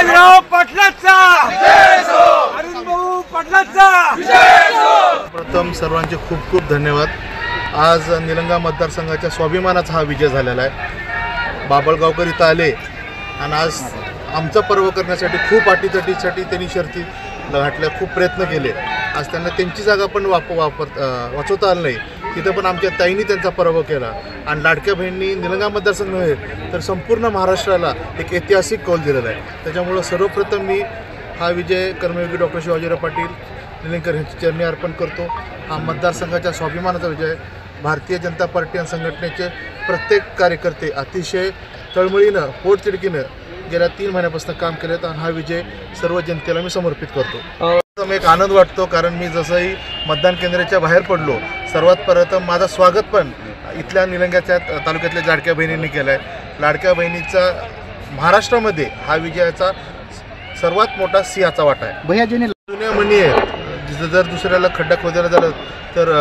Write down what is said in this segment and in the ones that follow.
शिवाजीराव पाटलांचा अरुण भाऊ पाटलांचा। प्रथम सर्वांचे खूप खूप धन्यवाद। आज निलंगा मतदारसंघाच्या स्वाभिमानाचा हा विजय झालेला आहे। बाबळगावकर इथं आले आणि आज आमचा पर्व करण्यासाठी खूप अटीतटीसाठी त्यांनी शर्ती घातल्या, खूप प्रयत्न केले। आज त्यांना त्यांची जागा पण वाचवता आलं नाही, तिथं पण आमच्या ताईंनी त्यांचा पराभव केला आणि लाडक्या बहिणींनी निलंगा मतदारसंघ नव्हे तर संपूर्ण महाराष्ट्राला एक ऐतिहासिक कौल दिलेला आहे। त्याच्यामुळं सर्वप्रथम मी हा विजय कर्मयोगी डॉक्टर शिवाजीराव पाटील निलंगेकर यांच्या चरणी अर्पण करतो। हा मतदारसंघाच्या स्वाभिमानाचा विजय। भारतीय जनता पार्टी आणि संघटनेचे प्रत्येक कार्यकर्ते अतिशय तळमळीनं पोटतिडकीनं गेल्या 3 महिन्यापासून काम केलेत आणि हा विजय सर्व जनतेला मी समर्पित करतो। एक आनंद वाटतो कारण मी जसंही मतदान केंद्राच्या बाहेर पडलो, सर्वात प्रथम माझं स्वागत पण इथल्या निलंग्याच्या तालुक्यातल्या लाडक्या बहिणींनी केलं आहे। लाडक्या बहिणीचा महाराष्ट्रामध्ये हा विजयाचा सर्वात मोठा सिंहाचा वाटा आहे। भैयाजीने जुन्या म्हणी आहेत, जर दुसऱ्याला खड्डा खोदायला झालं तर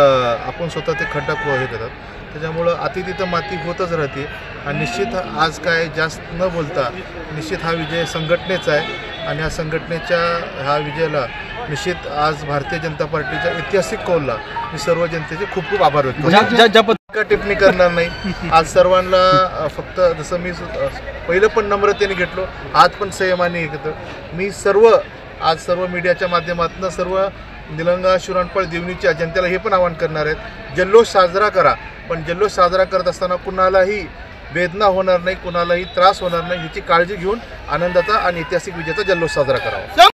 आपण स्वतः ते खड्डा हे देतात। त्याच्यामुळं अति तिथं माती होतच राहते आणि निश्चित आज काय जास्त न बोलता निश्चित हा विजय संघटनेचा आहे आणि ह्या संघटनेच्या ह्या विजयाला निश्चित आज भारतीय जनता पार्टीच्या ऐतिहासिक कौलला मी सर्व जनतेचे खूप खूप आभार व्यक्त करतो। टिप्पणी करणार नाही। आज सर्वांना फक्त जसं मी पहिलं पण नम्रतेने घेतलो, आज पण संयमाने घेतो। मी आज सर्व मीडियाच्या माध्यमातून सर्व निलंगा शिराळपळ देवणीच्या जनतेला हे पण आवाहन करणार आहेत, जल्लोष साजरा करा, पण जल्लोष साजरा करत असताना कुणालाही वेदना होणार नाही, कुणालाही त्रास होणार नाही, ह्याची काळजी घेऊन आनंदाचा आणि ऐतिहासिक विजयाचा जल्लोष साजरा करावा।